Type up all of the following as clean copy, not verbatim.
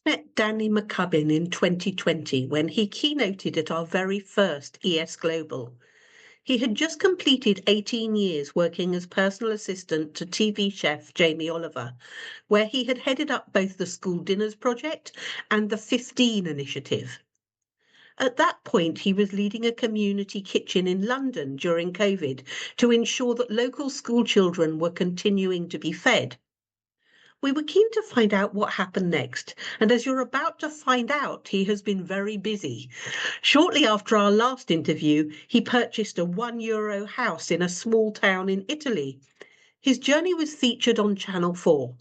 Met Danny McCubbin in 2020 when he keynoted at our very first ES Global. He had just completed 18 years working as personal assistant to TV chef Jamie Oliver, where he had headed up both the School Dinners Project and the 15 initiative. At that point, he was leading a community kitchen in London during COVID to ensure that local school children were continuing to be fed. We were keen to find out what happened next, and as you're about to find out, he has been very busy. Shortly after our last interview, he purchased a €1 house in a small town in Italy. His journey was featured on Channel 4.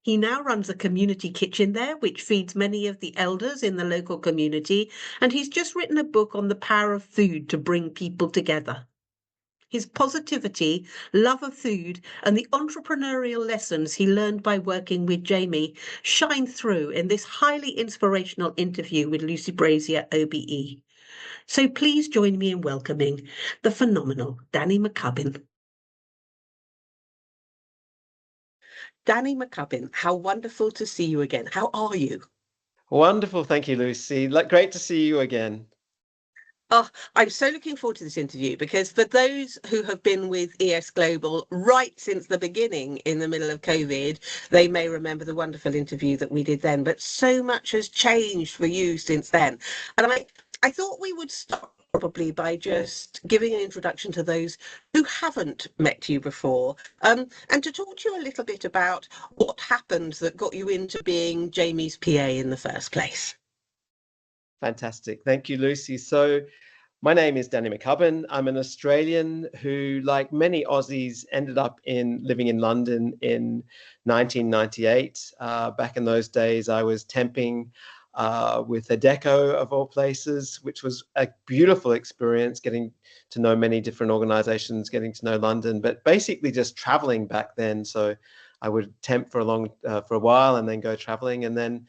He now runs a community kitchen there, which feeds many of the elders in the local community, and he's just written a book on the power of food to bring people together. His positivity, love of food, and the entrepreneurial lessons he learned by working with Jamie shine through in this highly inspirational interview with Lucy Brazier OBE. So please join me in welcoming the phenomenal Danny McCubbin. Danny McCubbin, how wonderful to see you again. How are you? Wonderful. Thank you, Lucy. Great to see you again. Oh, I'm so looking forward to this interview because for those who have been with ES Global right since the beginning in the middle of COVID, they may remember the wonderful interview that we did then, but so much has changed for you since then. And I thought we would start probably by just giving an introduction to those who haven't met you before, and to talk to you a little bit about what happened that got you into being Jamie's PA in the first place. Fantastic. Thank you, Lucy. So my name is Danny McCubbin. I'm an Australian who, like many Aussies, ended up living in London in 1998. Back in those days, I was temping with Adecco, of all places, which was a beautiful experience, getting to know many different organizations, getting to know London, but basically just traveling back then. So I would temp for a while and then go traveling. And then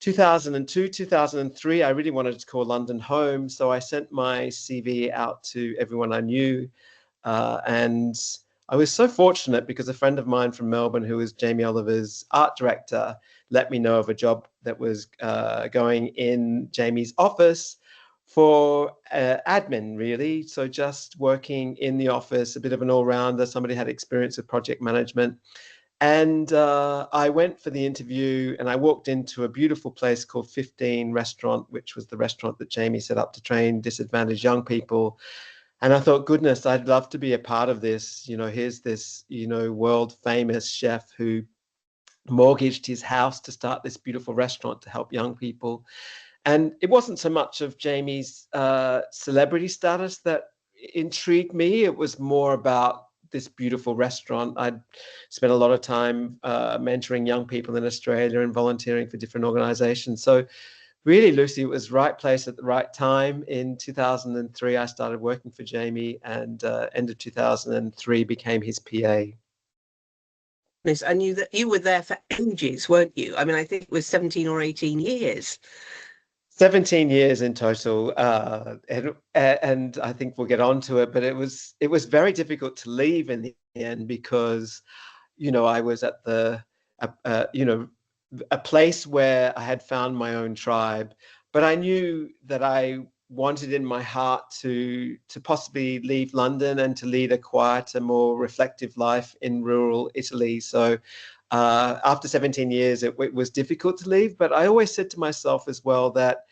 2002, 2003, I really wanted to call London home. So I sent my CV out to everyone I knew. And I was so fortunate because a friend of mine from Melbourne, who was Jamie Oliver's art director, let me know of a job that was going in Jamie's office for admin, really. So just working in the office, a bit of an all-rounder. Somebody had experience with project management. And I went for the interview and I walked into a beautiful place called 15 Restaurant, which was the restaurant that Jamie set up to train disadvantaged young people. And I thought, goodness, I'd love to be a part of this. Here's this, world famous chef who mortgaged his house to start this beautiful restaurant to help young people. And it wasn't so much of Jamie's celebrity status that intrigued me. It was more about this beautiful restaurant. I'd spent a lot of time mentoring young people in Australia and volunteering for different organizations. So really, Lucy, it was right place at the right time. In 2003, I started working for Jamie, and end of 2003 became his PA. I knew that you were there for ages, weren't you? I mean, I think it was 17 or 18 years. 17 years in total, and I think we'll get on to it, but it was very difficult to leave in the end because, I was at a place where I had found my own tribe, but I knew that I wanted in my heart to possibly leave London and to lead a quieter, more reflective life in rural Italy. So after 17 years, it was difficult to leave, but I always said to myself as well that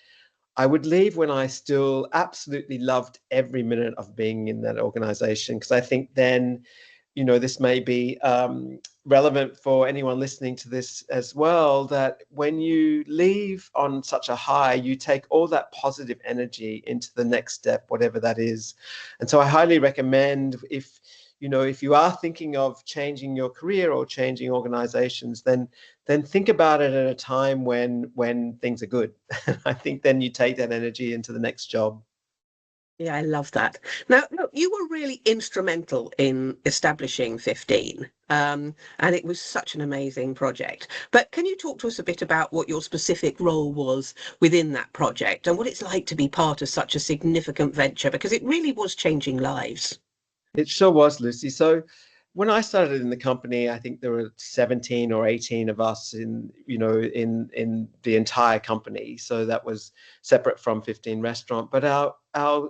I would leave when I still absolutely loved every minute of being in that organization, because I think then, this may be relevant for anyone listening to this as well, that when you leave on such a high, you take all that positive energy into the next step, whatever that is. And so I highly recommend if you are thinking of changing your career or changing organizations, then think about it at a time when things are good. I think then you take that energy into the next job. Yeah, I love that. Now, look, you were really instrumental in establishing 15, and it was such an amazing project. But can you talk to us a bit about what your specific role was within that project and what it's like to be part of such a significant venture? Because it really was changing lives. It sure was, Lucy. So when I started in the company, I think there were 17 or 18 of us in the entire company. So that was separate from 15 Restaurant, but our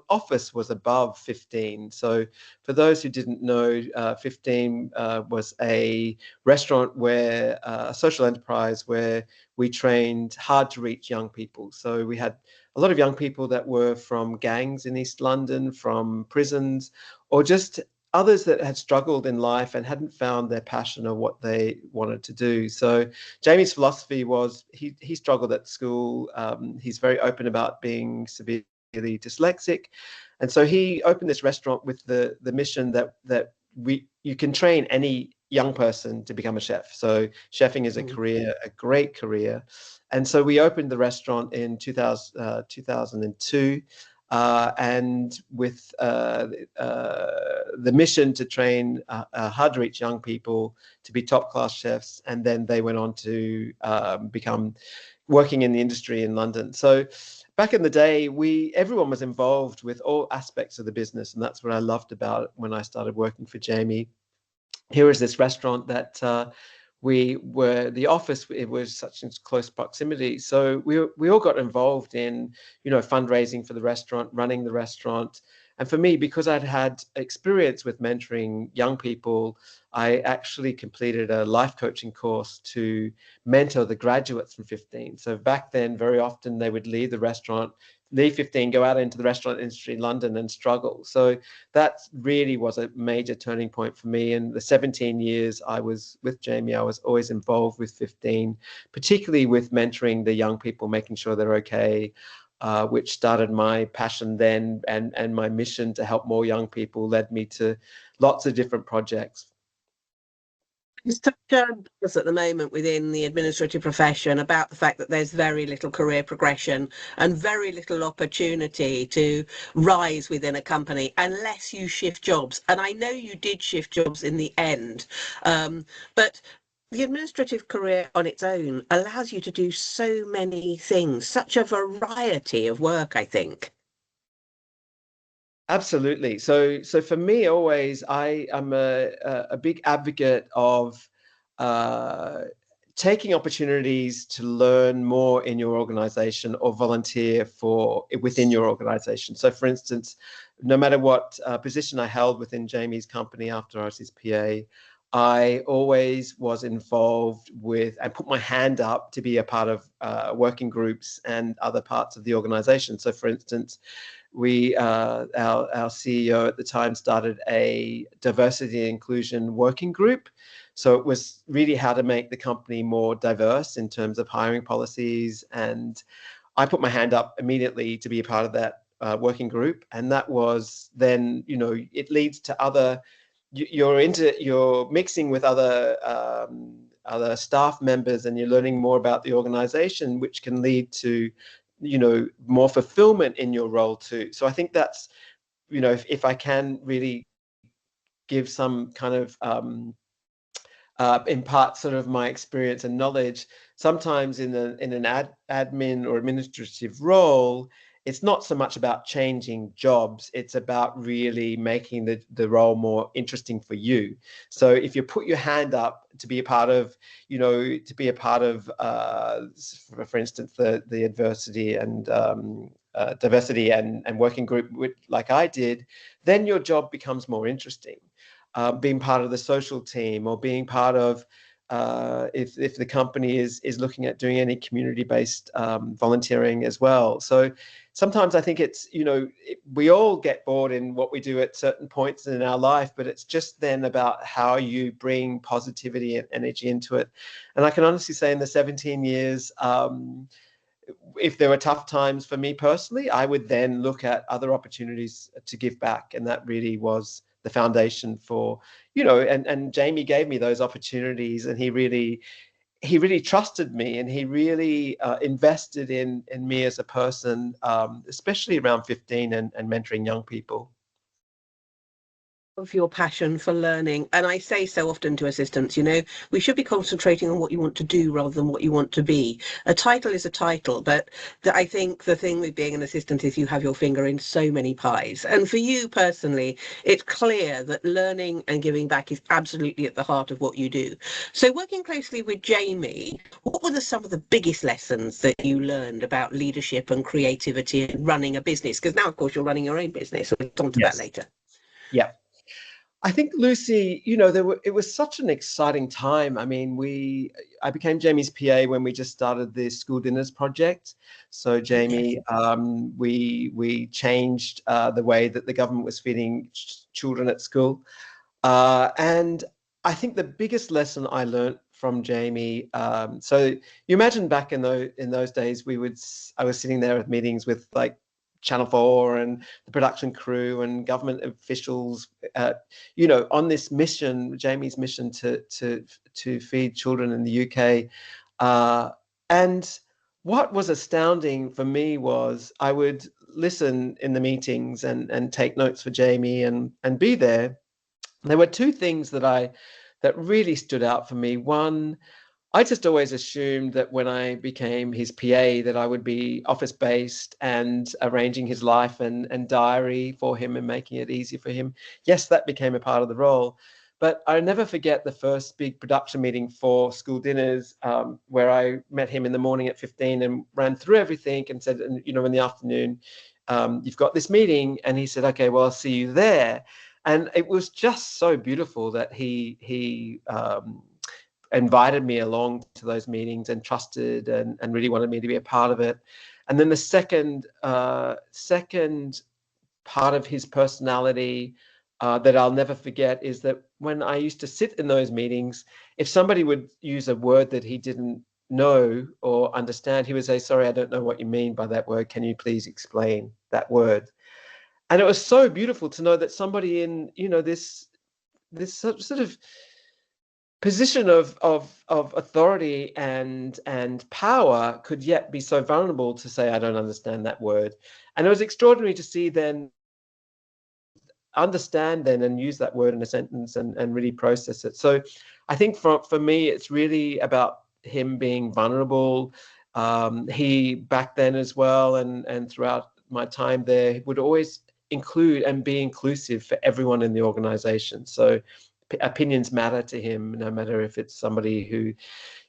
office was above 15. So for those who didn't know, 15 was a restaurant where a social enterprise where we trained hard to reach young people. So we had a lot of young people that were from gangs in East London, from prisons, or just others that had struggled in life and hadn't found their passion or what they wanted to do. So Jamie's philosophy was he struggled at school. He's very open about being severely dyslexic. And so he opened this restaurant with the mission that you can train any young person to become a chef. So chefing is a career, a great career. And so we opened the restaurant in 2002. And with the mission to train hard to reach young people to be top class chefs, and then they went on to become working in the industry in London. So back in the day, everyone was involved with all aspects of the business, and that's what I loved about it when I started working for Jamie. Here is this restaurant that the office, it was such in close proximity. So we all got involved in, fundraising for the restaurant, running the restaurant. And for me, because I'd had experience with mentoring young people, I actually completed a life coaching course to mentor the graduates from 15. So back then, very often they would leave the restaurant, leave 15, go out into the restaurant industry in London and struggle. So that really was a major turning point for me. And the 17 years I was with Jamie, I was always involved with 15, particularly with mentoring the young people, making sure they're okay, which started my passion then, and my mission to help more young people led me to lots of different projects. There's such a buzz at the moment within the administrative profession about the fact that there's very little career progression and very little opportunity to rise within a company unless you shift jobs. And I know you did shift jobs in the end, but the administrative career on its own allows you to do so many things, such a variety of work, I think. Absolutely. So for me, always, I am a big advocate of uh, taking opportunities to learn more in your organization or volunteer for within your organization. So, for instance, no matter what position I held within Jamie's company after I was his PA, I always was involved with and put my hand up to be a part of working groups and other parts of the organization. So, for instance, our CEO at the time started a diversity and inclusion working group. So it was really how to make the company more diverse in terms of hiring policies. And I put my hand up immediately to be a part of that working group. And that was then, it leads to other, you're mixing with other staff members, and you're learning more about the organization, which can lead to more fulfillment in your role too. So I think that's, if I can really give some kind of impart sort of my experience and knowledge, sometimes in an admin or administrative role, it's not so much about changing jobs, it's about really making the role more interesting for you. So if you put your hand up to be a part of, for instance, the adversity and diversity and working group like I did, then your job becomes more interesting. Being part of the social team, or being part of if the company is looking at doing any community-based volunteering as well. So sometimes I think it's, we all get bored in what we do at certain points in our life, but it's just then about how you bring positivity and energy into it. And I can honestly say in the 17 years, if there were tough times for me personally, I would then look at other opportunities to give back. And that really was the foundation for, and Jamie gave me those opportunities, and he really trusted me, and he really invested in me as a person, especially around 15 and mentoring young people. Of your passion for learning. And I say so often to assistants, you know, we should be concentrating on what you want to do rather than what you want to be. A title is a title, but I think the thing with being an assistant is you have your finger in so many pies. And for you personally, it's clear that learning and giving back is absolutely at the heart of what you do. So working closely with Jamie, what were some of the biggest lessons that you learned about leadership and creativity and running a business? Because now, of course, you're running your own business. So we'll talk to that Yes. later. Yeah. I think, Lucy, it was such an exciting time. I mean, I became Jamie's PA when we just started the school dinners project. So Jamie, we changed the way that the government was feeding children at school. And I think the biggest lesson I learned from Jamie, so you imagine back in those days, I was sitting there at meetings with like Channel 4 and the production crew and government officials, on this mission, Jamie's mission to feed children in the UK. And what was astounding for me was I would listen in the meetings and take notes for Jamie and be there. There were two things that really stood out for me. One, I just always assumed that when I became his PA that I would be office-based and arranging his life and diary for him and making it easy for him. Yes, that became a part of the role. But I never forget the first big production meeting for school dinners, where I met him in the morning at 15 and ran through everything and said, in the afternoon, you've got this meeting. And he said, okay, well, I'll see you there. And it was just so beautiful that he invited me along to those meetings and trusted and really wanted me to be a part of it. And then the second part of his personality that I'll never forget is that when I used to sit in those meetings, if somebody would use a word that he didn't know or understand, he would say, sorry, I don't know what you mean by that word. Can you please explain that word? And it was so beautiful to know that somebody in, this sort of position of authority and power could yet be so vulnerable to say, I don't understand that word. And it was extraordinary to see then understand then and use that word in a sentence and really process it. So I think for me, it's really about him being vulnerable. He back then as well and throughout my time there would always include and be inclusive for everyone in the organization. So opinions matter to him, no matter if it's somebody who,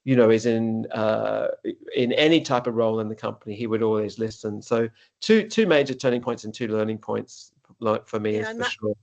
is in any type of role in the company. He would always listen. So two major turning points and two learning points, like for me, is for sure.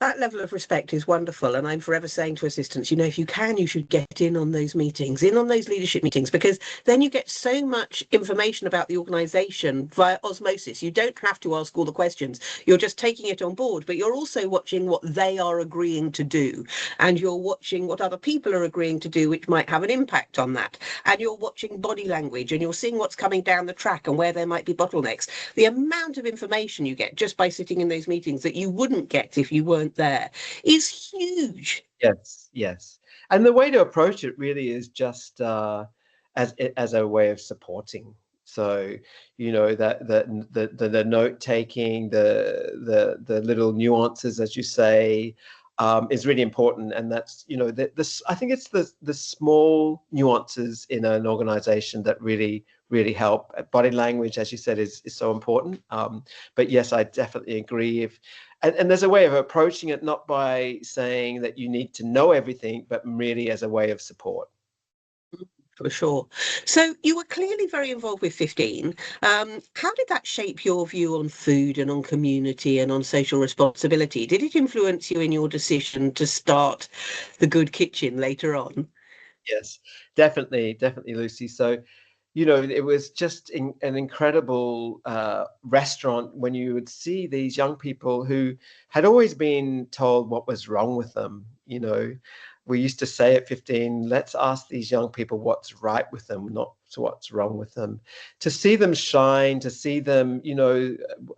That level of respect is wonderful. And I'm forever saying to assistants, if you can, you should get in on those meetings, in on those leadership meetings, because then you get so much information about the organisation via osmosis. You don't have to ask all the questions. You're just taking it on board, but you're also watching what they are agreeing to do. And you're watching what other people are agreeing to do, which might have an impact on that. And you're watching body language and you're seeing what's coming down the track and where there might be bottlenecks. The amount of information you get just by sitting in those meetings that you wouldn't get if you weren't there is huge. Yes. And the way to approach it really is just as a way of supporting. So, that the note taking, the little nuances, as you say, is really important. And that's, I think it's the small nuances in an organization that really help. Body language, as you said, is so important. But yes, I definitely agree. And there's a way of approaching it, not by saying that you need to know everything, but really as a way of support. For sure. So you were clearly very involved with 15. How did that shape your view on food and on community and on social responsibility? Did it influence you in your decision to start the Good Kitchen later on? Yes, definitely, Lucy. So, it was just an incredible restaurant when you would see these young people who had always been told what was wrong with them. We used to say at 15, let's ask these young people what's right with them, not what's wrong with them. To see them shine, to see them,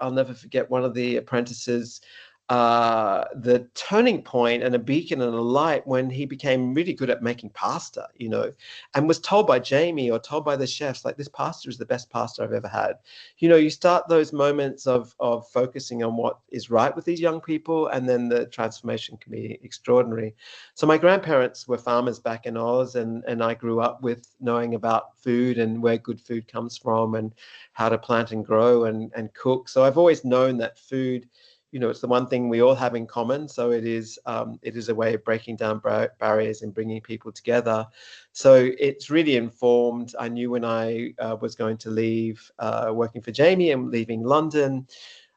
I'll never forget one of the apprentices the turning point and a beacon and a light when he became really good at making pasta, you know, and was told by Jamie or told by the chefs, like, this pasta is the best pasta I've ever had. You know, you start those moments of focusing on what is right with these young people, and then the transformation can be extraordinary. So my grandparents were farmers back in Oz, and I grew up with knowing about food and where good food comes from and how to plant and grow and cook. So I've always known that food, you know, it's the one thing we all have in common. So it is a way of breaking down barriers and bringing people together. So it's really informed. I knew when I was going to leave working for Jamie and leaving London,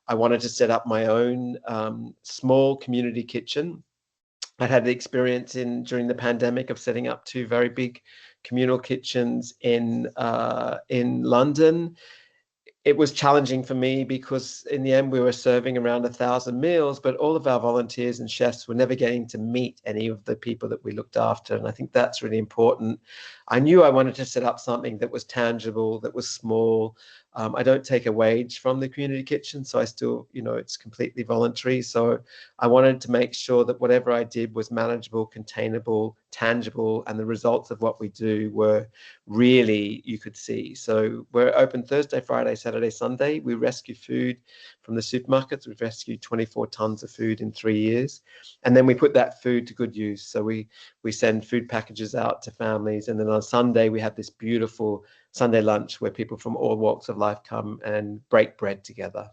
I wanted to set up my own small community kitchen. I'd had the experience during the pandemic of setting up 2 very big communal kitchens in London. It was challenging for me because in the end we were serving around 1,000 meals, but all of our volunteers and chefs were never getting to meet any of the people that we looked after. And I think that's really important. I knew I wanted to set up something that was tangible, that was small. I don't take a wage from the community kitchen, so I still, you know, it's completely voluntary. So I wanted to make sure that whatever I did was manageable, containable, tangible, and the results of what we do were really, you could see. So we're open Thursday, Friday, Saturday, Sunday. We rescue food from the supermarkets. We've rescued 24 tons of food in 3 years. And then we put that food to good use. So we send food packages out to families. And then on Sunday, we have this beautiful Sunday lunch where people from all walks of life come and break bread together.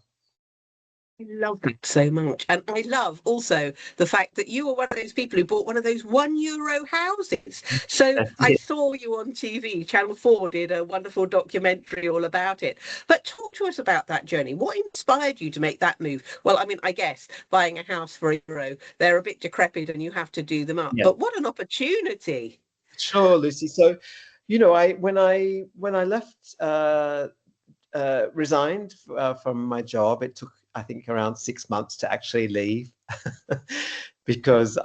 I love that so much. And I love also the fact that you were one of those people who bought one of those €1 houses. So I saw you on TV. Channel 4 did a wonderful documentary all about it. But talk to us about that journey. What inspired you to make that move? Well, I mean, I guess buying a house for €1, they're a bit decrepit and you have to do them up. Yeah. But what an opportunity. Sure, Lucy. So, you know, when I left, resigned from my job, it took, I think, around 6 months to actually leave because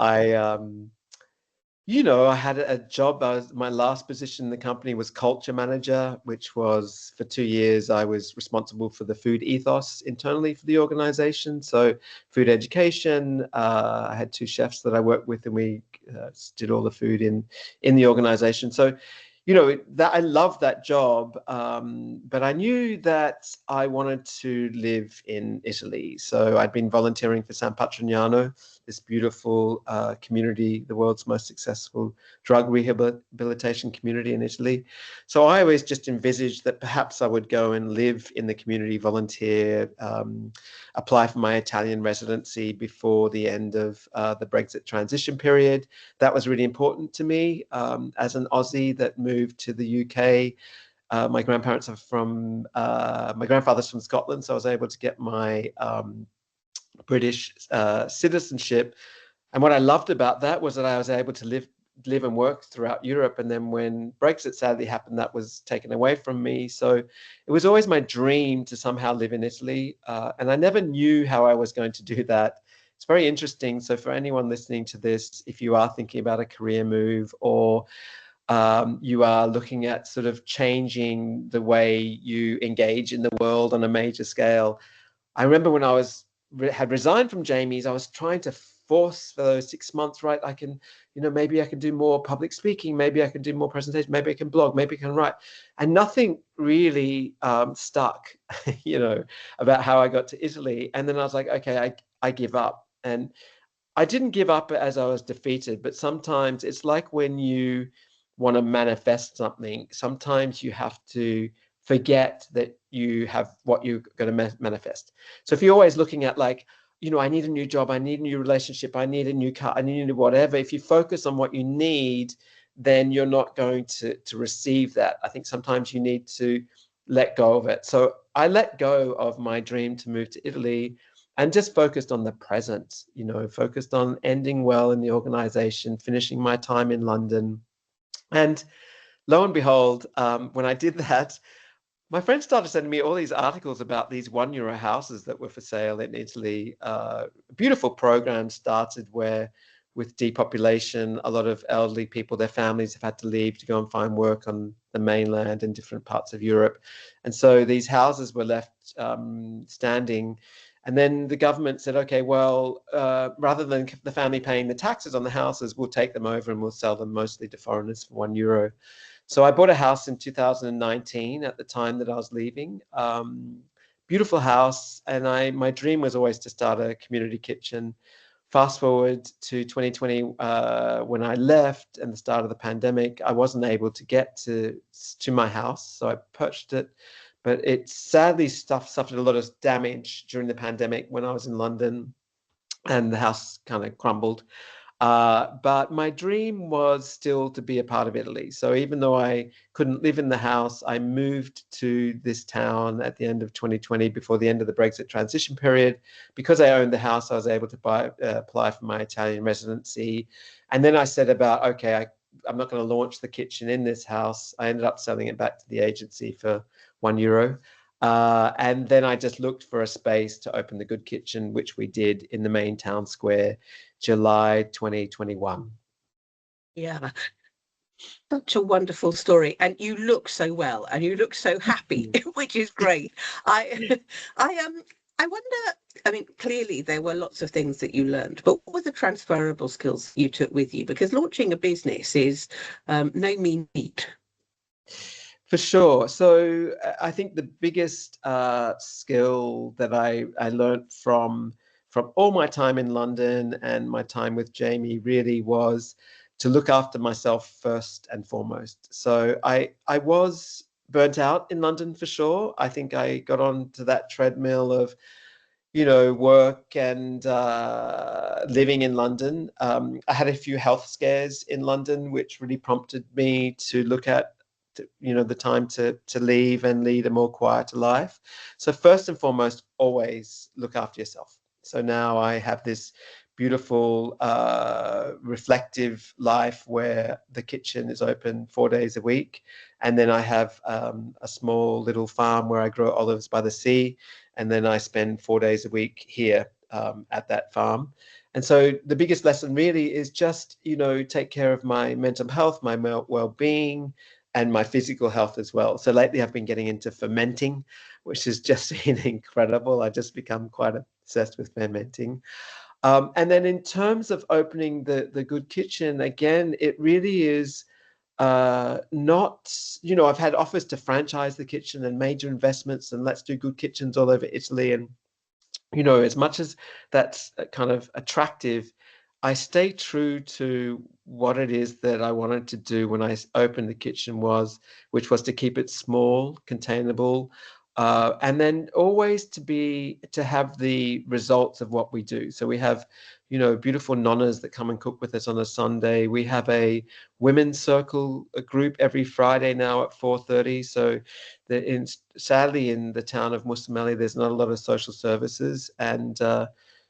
you know, I had a job. My last position in the company was culture manager, which was for 2 years. I was responsible for the food ethos internally for the organization. So food education. I had 2 chefs that I worked with, and we did all the food in the organization. So, you know, that I loved that job, but I knew that I wanted to live in Italy. So I'd been volunteering for San Patrignano, this beautiful community, the world's most successful drug rehabilitation community in Italy. So I always just envisaged that perhaps I would go and live in the community, volunteer, apply for my Italian residency before the end of the Brexit transition period. That was really important to me as an Aussie that moved to the UK. My grandparents are from, my grandfather's from Scotland, so I was able to get my British citizenship. And what I loved about that was that I was able to live and work throughout Europe. And then when Brexit sadly happened, that was taken away from me. So it was always my dream to somehow live in Italy. And I never knew how I was going to do that. It's very interesting. So for anyone listening to this, if you are thinking about a career move, or you are looking at sort of changing the way you engage in the world on a major scale, I remember when I had resigned from Jamie's, I was trying to force for those 6 months, right? I can, you know, maybe I can do more public speaking, maybe I can do more presentation, maybe I can blog, maybe I can write. And nothing really stuck, you know, about how I got to Italy. And then I was like, okay, I give up. And I didn't give up as I was defeated, but sometimes it's like when you want to manifest something, sometimes you have to forget that you have what you're going to manifest. So if you're always looking at, like, you know, I need a new job, I need a new relationship, I need a new car, I need a new whatever, if you focus on what you need, then you're not going to receive that. I think sometimes you need to let go of it. So I let go of my dream to move to Italy and just focused on the present, you know, focused on ending well in the organization, finishing my time in London. And lo and behold, when I did that, my friends started sending me all these articles about these €1 houses that were for sale in Italy. Beautiful programs started where, with depopulation, a lot of elderly people, their families have had to leave to go and find work on the mainland in different parts of Europe. And so these houses were left standing And then the government said, okay, well, rather than the family paying the taxes on the houses, we'll take them over and we'll sell them mostly to foreigners for €1. So I bought a house in 2019 at the time that I was leaving. Beautiful house. And my dream was always to start a community kitchen. Fast forward to 2020, when I left and the start of the pandemic, I wasn't able to get to my house. So I purchased it, but it sadly suffered a lot of damage during the pandemic when I was in London, and the house kind of crumbled. But my dream was still to be a part of Italy. So even though I couldn't live in the house, I moved to this town at the end of 2020, before the end of the Brexit transition period. Because I owned the house, I was able to apply for my Italian residency. And then I said about, okay, I'm not going to launch the kitchen in this house. I ended up selling it back to the agency for €1. And then I just looked for a space to open the Good Kitchen, which we did in the main town square, July 2021. Yeah, such a wonderful story. And you look so well and you look so happy, which is great. I I wonder, I mean, clearly there were lots of things that you learned, but what were the transferable skills you took with you? Because launching a business is no mean feat. For sure. So I think the biggest skill that I learned from all my time in London and my time with Jamie really was to look after myself first and foremost. So I was burnt out in London for sure. I think I got onto that treadmill of, work and living in London. I had a few health scares in London, which really prompted me to look at the time to leave and lead a more quieter life. So first and foremost, always look after yourself. So now I have this beautiful reflective life where the kitchen is open 4 days a week, and then I have a small little farm where I grow olives by the sea, and then I spend 4 days a week here at that farm. And so the biggest lesson really is just, take care of my mental health, my well-being, and my physical health as well. So lately I've been getting into fermenting, which has just been incredible. I just become quite obsessed with fermenting. And then in terms of opening the Good Kitchen, again, it really is not, I've had offers to franchise the kitchen and major investments and let's do good kitchens all over Italy. And, as much as that's kind of attractive, I stay true to what it is that I wanted to do when I opened the kitchen, which was to keep it small, containable, and then always to have the results of what we do. So we have, beautiful nonnas that come and cook with us on a Sunday. We have a women's circle, a group every Friday now at 4:30. So sadly in the town of Musamelli, there's not a lot of social services, and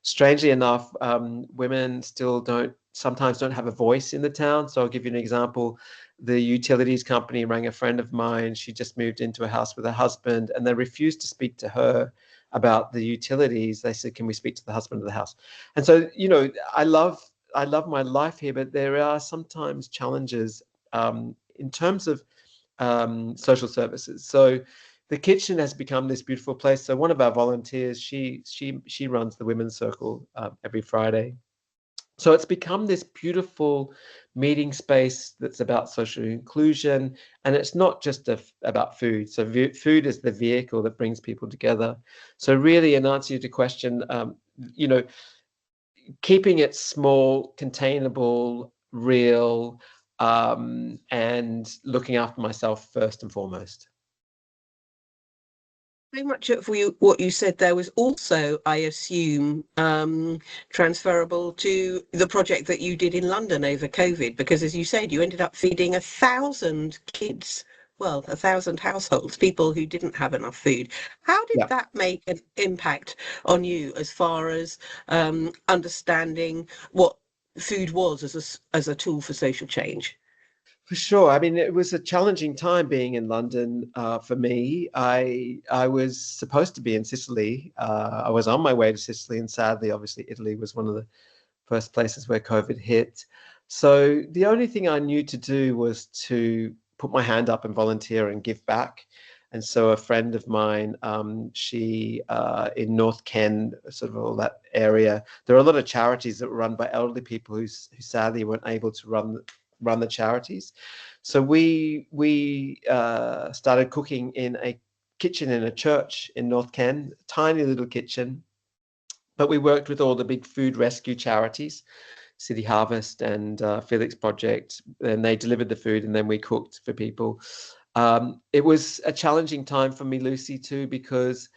strangely enough, women still sometimes don't have a voice in the town. So I'll give you an example. The utilities company rang a friend of mine. She just moved into a house with her husband, and they refused to speak to her about the utilities. They said, "Can we speak to the husband of the house?" And so, I love my life here, but there are sometimes challenges in terms of social services. So the kitchen has become this beautiful place. So one of our volunteers, she runs the women's circle every Friday. So it's become this beautiful meeting space that's about social inclusion, and it's not just about food. So food is the vehicle that brings people together. So really, in answer to your question, keeping it small, containable, real, and looking after myself first and foremost. So much of what you said there was also, I assume, transferable to the project that you did in London over COVID, because as you said, you ended up feeding 1,000 kids, well, 1,000 households, people who didn't have enough food. How did that make an impact on you as far as understanding what food was as a tool for social change? For sure. I mean, it was a challenging time being in London for me. I was supposed to be in Sicily. I was on my way to Sicily, and sadly, obviously, Italy was one of the first places where COVID hit. So the only thing I knew to do was to put my hand up and volunteer and give back. And so a friend of mine, she in North Kent, sort of all that area, there are a lot of charities that were run by elderly people who sadly weren't able to run the charities. So we started cooking in a kitchen in a church in North Kent, tiny little kitchen. But we worked with all the big food rescue charities, City Harvest and Felix Project, and they delivered the food, and then we cooked for people. It was a challenging time for me, Lucy, too, because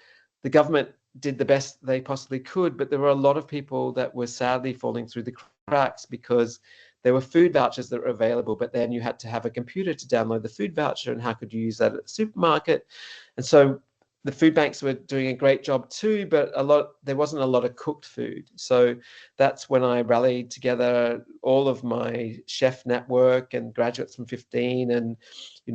the government did the best they possibly could, but there were a lot of people that were sadly falling through the cracks because there were food vouchers that were available, but then you had to have a computer to download the food voucher, and how could you use that at the supermarket? And so the food banks were doing a great job too, but there wasn't a lot of cooked food. So that's when I rallied together all of my chef network and graduates from 15 and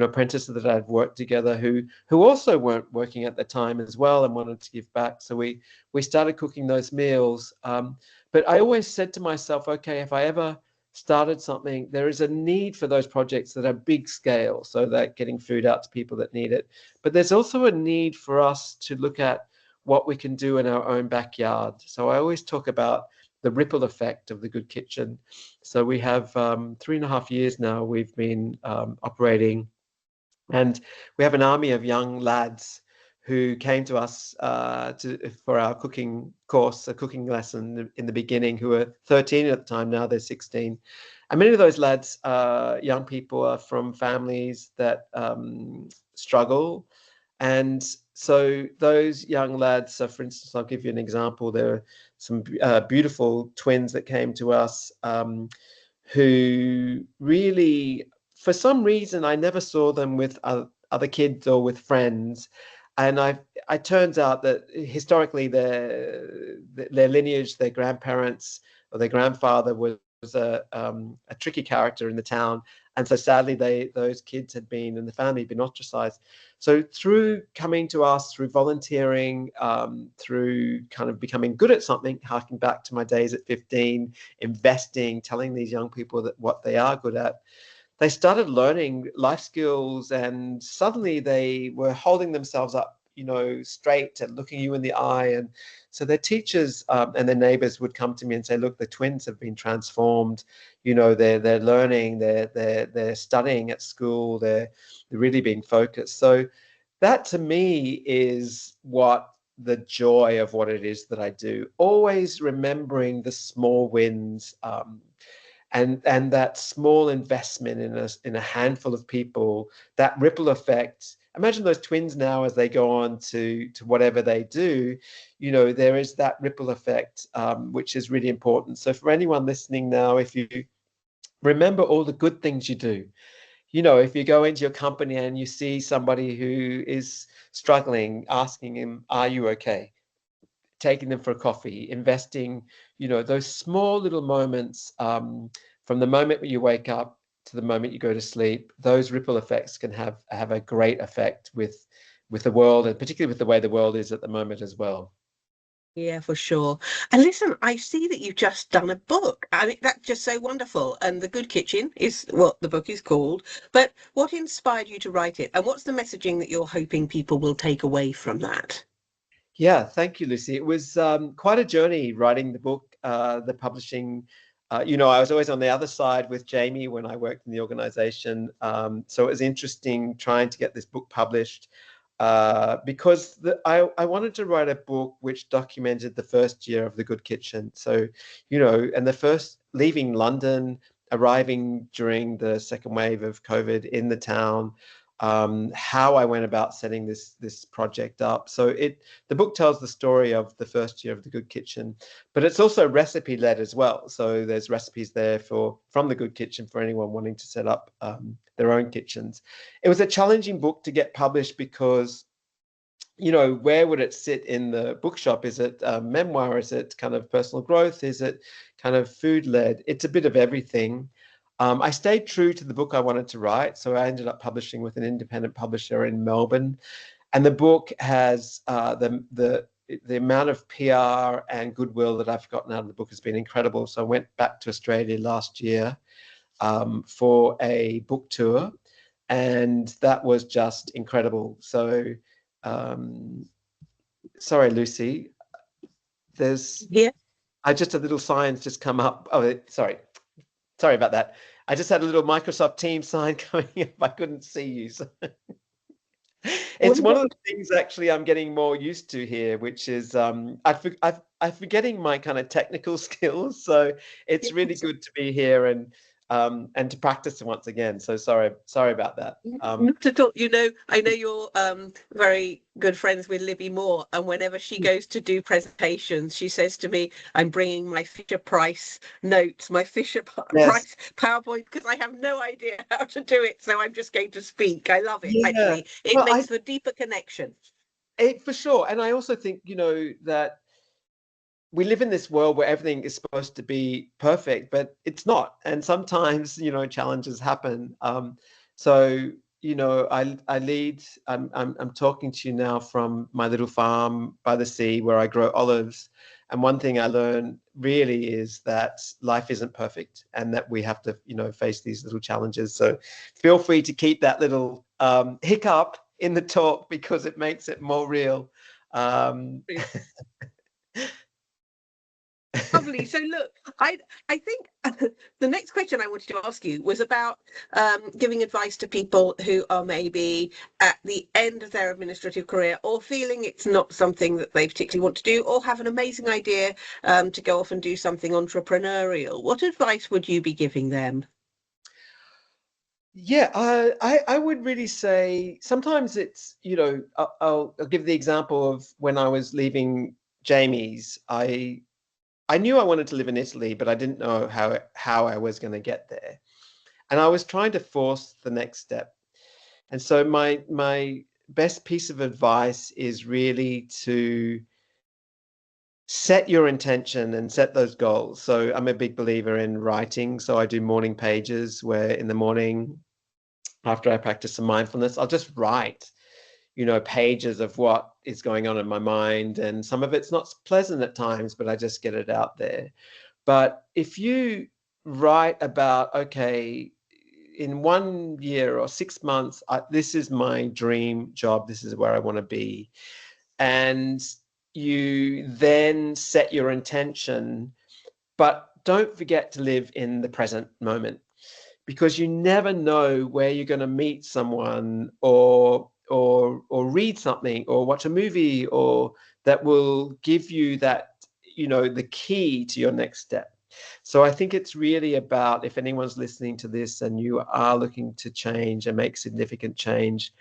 apprentices that I'd worked together who also weren't working at the time as well and wanted to give back. So we started cooking those meals. But I always said to myself, okay, if I ever started something, there is a need for those projects that are big scale, so that getting food out to people that need it. But there's also a need for us to look at what we can do in our own backyard. So I always talk about the ripple effect of the Good Kitchen. So we have 3.5 years now we've been operating, and we have an army of young lads who came to us for our cooking course, a cooking lesson in the beginning, who were 13 at the time. Now they're 16. And many of those lads, young people, are from families that struggle. And so those young lads, so for instance, I'll give you an example. There are some beautiful twins that came to us who really, for some reason, I never saw them with other kids or with friends. And it turns out that historically their lineage, their grandparents or their grandfather was a tricky character in the town. And so sadly, those kids had been, and the family had been ostracized. So through coming to us, through volunteering, through kind of becoming good at something, harking back to my days at 15, investing, telling these young people that what they are good at, they started learning life skills, and suddenly they were holding themselves up, straight and looking you in the eye. And so their teachers and their neighbors would come to me and say, look, the twins have been transformed. They're learning, they're studying at school, they're really being focused. So that to me is what the joy of what it is that I do, always remembering the small wins, and that small investment in a handful of people, that ripple effect. Imagine those twins now as they go on to whatever they do, there is that ripple effect, which is really important. So for anyone listening now, if you remember all the good things you do, if you go into your company and you see somebody who is struggling, asking him, are you okay? Taking them for a coffee, investing, those small little moments, from the moment you wake up to the moment you go to sleep, those ripple effects can have a great effect with the world, and particularly with the way the world is at the moment as well. Yeah, for sure. And listen, I see that you've just done a book. I mean, that's just so wonderful. And The Good Kitchen is what the book is called. But what inspired you to write it? And what's the messaging that you're hoping people will take away from that? Yeah, thank you, Lucy. It was quite a journey writing the book, the publishing. I was always on the other side with Jamie when I worked in the organization. So it was interesting trying to get this book published, because I wanted to write a book which documented the first year of the Good Kitchen. So, and the first, leaving London, arriving during the second wave of COVID in the town, how I went about setting this project up. So the book tells the story of the first year of the Good Kitchen, but it's also recipe led as well. So there's recipes there from the Good Kitchen for anyone wanting to set up their own kitchens. It was a challenging book to get published because, where would it sit in the bookshop? Is it a memoir? Is it kind of personal growth? Is it kind of food led? It's a bit of everything. I stayed true to the book I wanted to write, so I ended up publishing with an independent publisher in Melbourne, and the book has the amount of PR and goodwill that I've gotten out of the book has been incredible. So I went back to Australia last year for a book tour, and that was just incredible. So sorry, Lucy, there's I just a little sign's just come up. Oh, sorry about that. I just had a little Microsoft Teams sign coming up. I couldn't see you. So it's one of the things actually I'm getting more used to here, which is I'm forgetting my kind of technical skills. So it's really good to be here and to practice once again. So sorry about that. Not at all. I know you're very good friends with Libby Moore, and whenever she goes to do presentations, she says to me, "I'm bringing my Fisher Price notes, my Fisher Price PowerPoint, because I have no idea how to do it. So I'm just going to speak." I love it. Actually, it makes for deeper connection. For sure, and I also think that we live in this world where everything is supposed to be perfect, but it's not. And sometimes, challenges happen. So, I lead, I'm talking to you now from my little farm by the sea where I grow olives. And one thing I learned really is that life isn't perfect and that we have to, face these little challenges. So feel free to keep that little hiccup in the talk because it makes it more real. Lovely. So look, I think the next question I wanted to ask you was about giving advice to people who are maybe at the end of their administrative career or feeling it's not something that they particularly want to do, or have an amazing idea to go off and do something entrepreneurial. What advice would you be giving them? Yeah, I would really say sometimes it's, I'll give the example of when I was leaving Jamie's. I knew I wanted to live in Italy, but I didn't know how I was going to get there. And I was trying to force the next step. And so my best piece of advice is really to set your intention and set those goals. So I'm a big believer in writing. So I do morning pages where in the morning, after I practice some mindfulness, I'll just write, pages of what is going on in my mind. And some of it's not pleasant at times, but I just get it out there. But if you write about, okay, in 1 year or 6 months, this is my dream job, this is where I want to be. And you then set your intention, but don't forget to live in the present moment, because you never know where you're going to meet someone or read something or watch a movie or that will give you that, the key to your next step. So I think it's really about, if anyone's listening to this and you are looking to change and make significant change,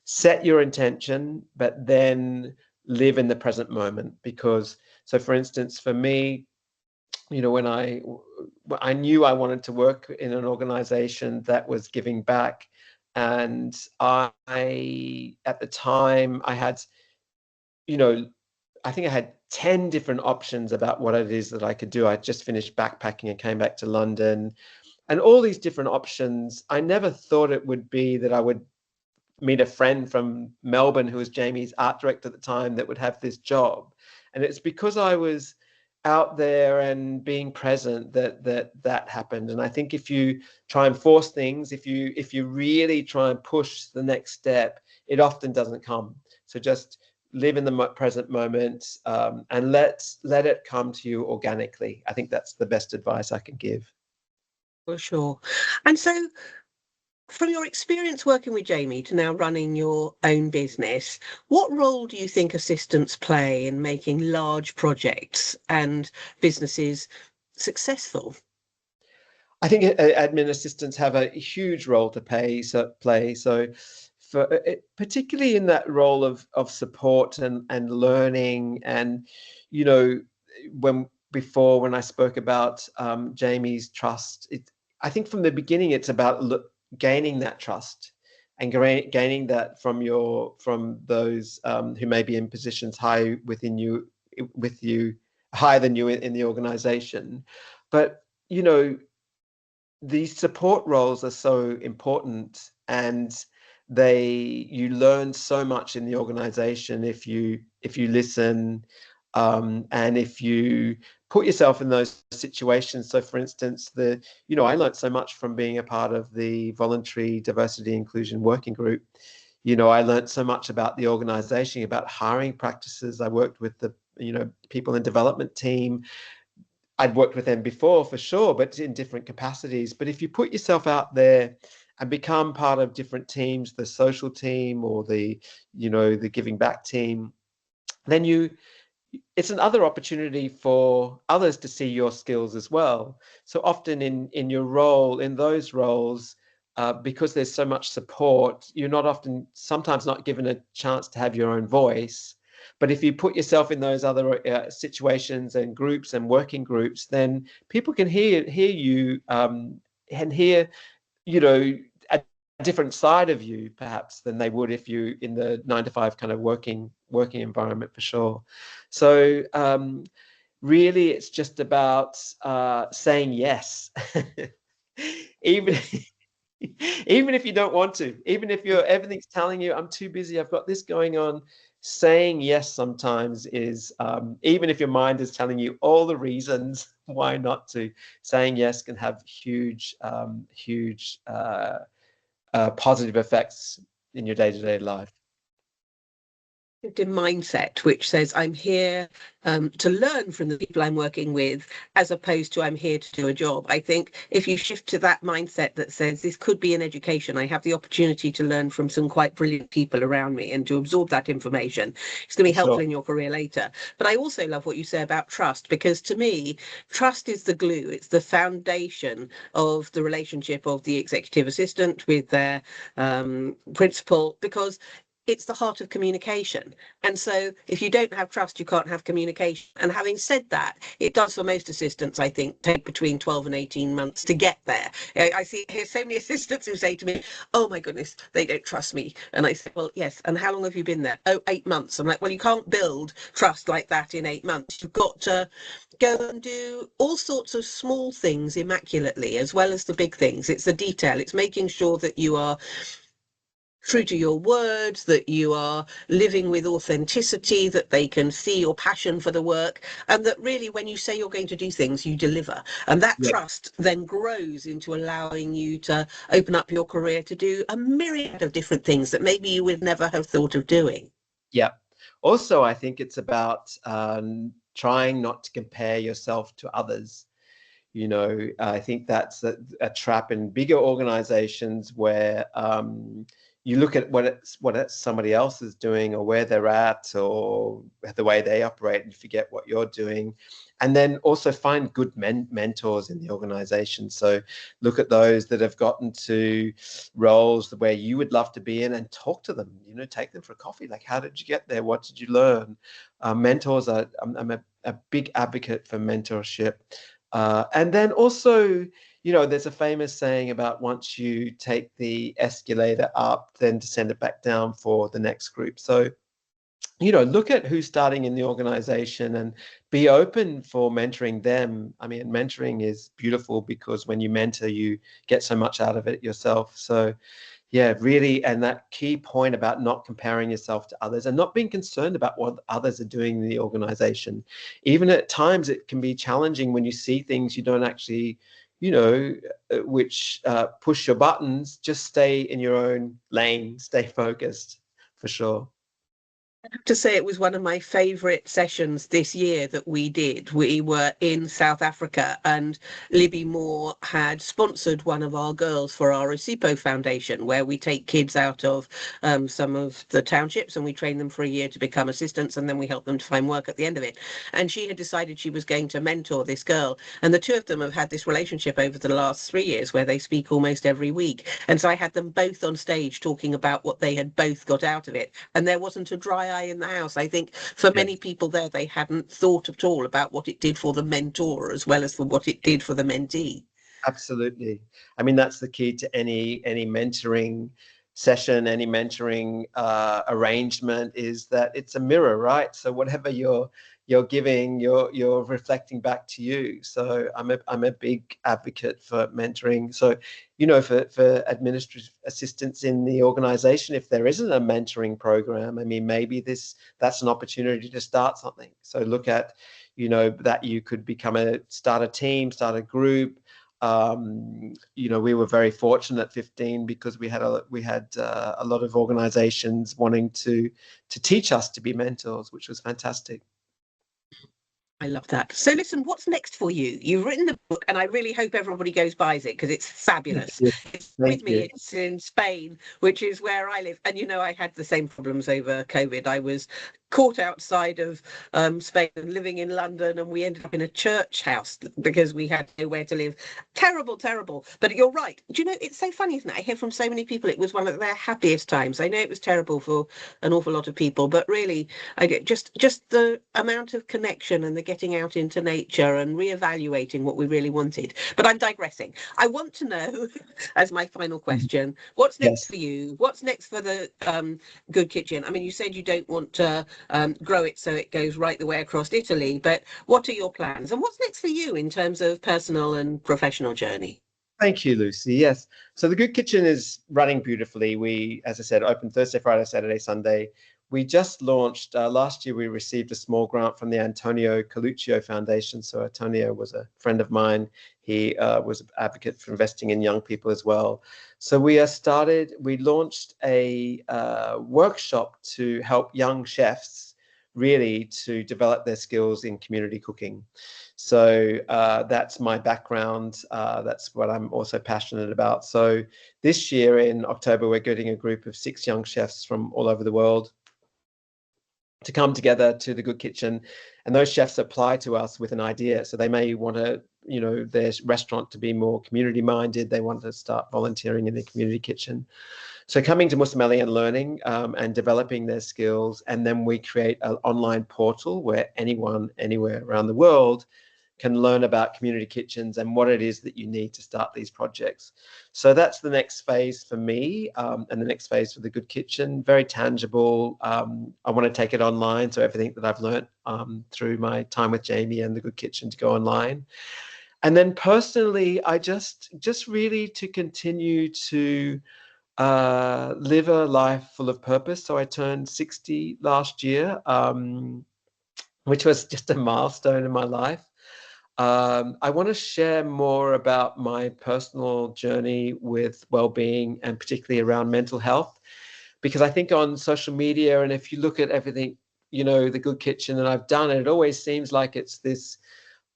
set your intention, but then live in the present moment. Because, so for instance, for me, when I knew I wanted to work in an organization that was giving back, and I at the time I had, I think I had 10 different options about what it is that I could do. I just finished backpacking and came back to London, and all these different options. I never thought it would be that I would meet a friend from Melbourne who was Jamie's art director at the time that would have this job. And it's because I was out there and being present that happened. And I think if you try and force things, if you really try and push the next step, it often doesn't come. So just live in the present moment, and let it come to you organically. I think that's the best advice I can give. For sure. And so, from your experience working with Jamie to now running your own business, what role do you think assistants play in making large projects and businesses successful? I think admin assistants have a huge role to play. So, for particularly in that role of support and learning, and when I spoke about Jamie's trust, I think from the beginning it's about gaining that trust and gaining that from those who may be in positions high with you, higher than you in the organization. But these support roles are so important, and you learn so much in the organization if you listen, and if you put yourself in those situations. So for instance, I learned so much from being a part of the voluntary diversity inclusion working group. I learned so much about the organization, about hiring practices. I worked with the, people in development team. I'd worked with them before for sure, but in different capacities. But if you put yourself out there and become part of different teams, the social team or the giving back team, then it's another opportunity for others to see your skills as well. So often in your role, in those roles, because there's so much support, you're sometimes not given a chance to have your own voice. But if you put yourself in those other situations and groups and working groups, then people can hear you and hear, a different side of you perhaps than they would if you in the 9 to 5 kind of working environment, for sure. So really it's just about saying yes. even even if you don't want to, even if everything's telling you I'm too busy, I've got this going on, saying yes sometimes is, even if your mind is telling you all the reasons why not to, saying yes can have huge positive effects in your day-to-day life. Mindset, which says I'm here to learn from the people I'm working with, as opposed to I'm here to do a job. I think if you shift to that mindset that says this could be an education, I have the opportunity to learn from some quite brilliant people around me and to absorb that information, it's going to be helpful in your career later. But I also love what you say about trust, because to me, trust is the glue. It's the foundation of the relationship of the executive assistant with their principal, because it's the heart of communication. And so if you don't have trust, you can't have communication. And having said that, it does for most assistants, I think, take between 12 and 18 months to get there. I hear so many assistants who say to me, oh my goodness, they don't trust me. And I say, well, yes. And how long have you been there? Oh, 8 months. I'm like, well, you can't build trust like that in 8 months. You've got to go and do all sorts of small things immaculately, as well as the big things. It's the detail. It's making sure that you are true to your words, that you are living with authenticity, that they can see your passion for the work, and that really when you say you're going to do things, you deliver. And that trust then grows into allowing you to open up your career to do a myriad of different things that maybe you would never have thought of doing. Yeah. Also, I think it's about trying not to compare yourself to others. I think that's a trap in bigger organizations where you look at what somebody else is doing or where they're at or the way they operate and forget what you're doing. And then also find good mentors in the organization. So look at those that have gotten to roles where you would love to be in and talk to them, take them for a coffee. Like, how did you get there? What did you learn? Mentors I'm a big advocate for mentorship. And then also, there's a famous saying about once you take the escalator up, then descend it back down for the next group. So, look at who's starting in the organization and be open for mentoring them. I mean, mentoring is beautiful because when you mentor, you get so much out of it yourself. So, yeah, really. And that key point about not comparing yourself to others and not being concerned about what others are doing in the organization. Even at times, it can be challenging when you see things you don't actually, which push your buttons. Just stay in your own lane, stay focused, for sure. I have to say it was one of my favourite sessions this year that we did. We were in South Africa and Libby Moore had sponsored one of our girls for our Recipo Foundation, where we take kids out of some of the townships and we train them for a year to become assistants, and then we help them to find work at the end of it. And she had decided she was going to mentor this girl, and the two of them have had this relationship over the last 3 years where they speak almost every week. And so I had them both on stage talking about what they had both got out of it, and there wasn't a dry eye in the house. I think for many people there, they hadn't thought at all about what it did for the mentor as well as for what it did for the mentee. Absolutely. I mean, that's the key to any mentoring session, any mentoring arrangement, is that it's a mirror, right? So whatever you're giving, you're reflecting back to you. So I'm a big advocate for mentoring. So, for administrative assistants in the organization, if there isn't a mentoring program, I mean, maybe that's an opportunity to start something. So look at, you know, that you could start a team, start a group. You know, we were very fortunate at 15 because we had a lot of organizations wanting to teach us to be mentors, which was fantastic. I love that. So listen, what's next for you? You've written the book, and I really hope everybody goes buys it because it's fabulous. It's with me. It's in Spain, which is where I live. And you know, I had the same problems over COVID. I was caught outside of Spain and living in London, and we ended up in a church house because we had nowhere to live. Terrible, terrible. But you're right. Do you know, it's so funny, isn't it? I hear from so many people it was one of their happiest times. I know it was terrible for an awful lot of people, but really, I get just the amount of connection and the getting out into nature and reevaluating what we really wanted. But I'm digressing. I want to know, as my final question, what's next for you? What's next for the Good Kitchen? I mean, you said you don't want to grow it so it goes right the way across Italy, but what are your plans? And what's next for you in terms of personal and professional journey? Thank you, Lucy. Yes. So the Good Kitchen is running beautifully. We, as I said, open Thursday, Friday, Saturday, Sunday. We just launched last year. We received a small grant from the Antonio Coluccio Foundation. So Antonio was a friend of mine. He was an advocate for investing in young people as well. So we launched a workshop to help young chefs really to develop their skills in community cooking. So that's my background. That's what I'm also passionate about. So this year in October, we're getting a group of 6 young chefs from all over the world to come together to the Good Kitchen, and those chefs apply to us with an idea. So they may want to, you know, their restaurant to be more community minded. They want to start volunteering in the community kitchen. So coming to Musamelli and learning and developing their skills, and then we create an online portal where anyone, anywhere around the world can learn about community kitchens and what it is that you need to start these projects. So that's the next phase for me, and the next phase for the Good Kitchen. Very tangible. I want to take it online, so everything that I've learned through my time with Jamie and the Good Kitchen to go online. And then personally, I just really to continue to live a life full of purpose. So I turned 60 last year, which was just a milestone in my life. I want to share more about my personal journey with well-being and particularly around mental health, because I think on social media, and if you look at everything, you know, the Good Kitchen, and I've done it, it always seems like it's this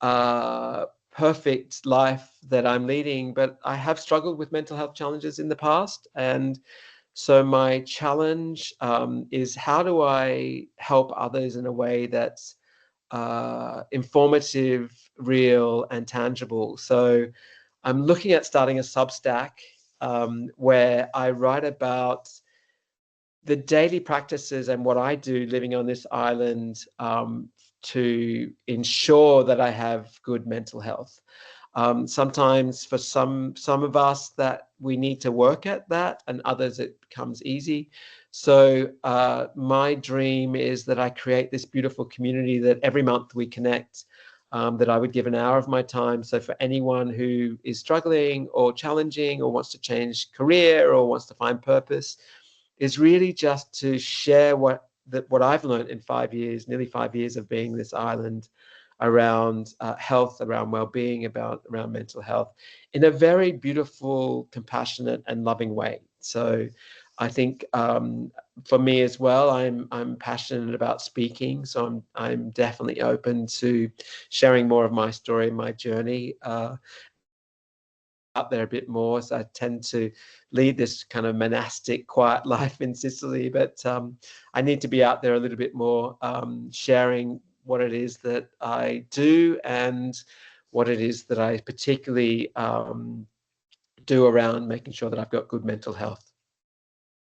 perfect life that I'm leading, but I have struggled with mental health challenges in the past. And so my challenge is, how do I help others in a way that's informative, real, and tangible? So I'm looking at starting a Substack where I write about the daily practices and what I do living on this island to ensure that I have good mental health. Sometimes for some of us that we need to work at that, and others it becomes easy. So my dream is that I create this beautiful community that every month we connect, that I would give an hour of my time. So for anyone who is struggling or challenging or wants to change career or wants to find purpose, is really just to share what I've learned in 5 years, nearly 5 years of being this island, around health, around well-being, around mental health, in a very beautiful, compassionate, and loving way. So I think for me as well, I'm passionate about speaking. So I'm definitely open to sharing more of my story, my journey, out there a bit more. So I tend to lead this kind of monastic, quiet life in Sicily, but I need to be out there a little bit more, sharing what it is that I do and what it is that I particularly do around making sure that I've got good mental health.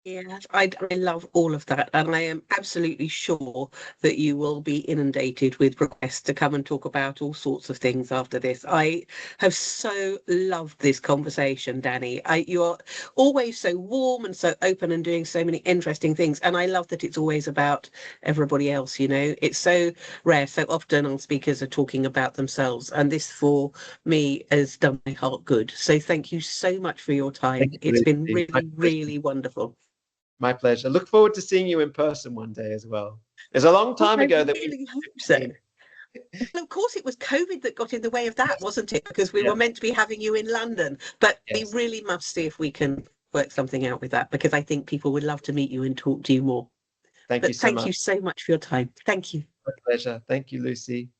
Yes, I love all of that, and I am absolutely sure that you will be inundated with requests to come and talk about all sorts of things after this. I have so loved this conversation, Danny. You're always so warm and so open and doing so many interesting things, and I love that it's always about everybody else. You know, it's so rare. So often our speakers are talking about themselves, and this for me has done my heart good. So thank you so much for your time. It's been really, really wonderful. My pleasure. Look forward to seeing you in person one day as well. It's a long time I ago that we really hope so. Well, of course, it was COVID that got in the way of that, wasn't it? Because we Yeah. were meant to be having you in London. But we Yes. really must see if we can work something out with that, because I think people would love to meet you and talk to you more. Thank you But so thank much. you so much for your time. Thank you. My pleasure. Thank you, Lucy.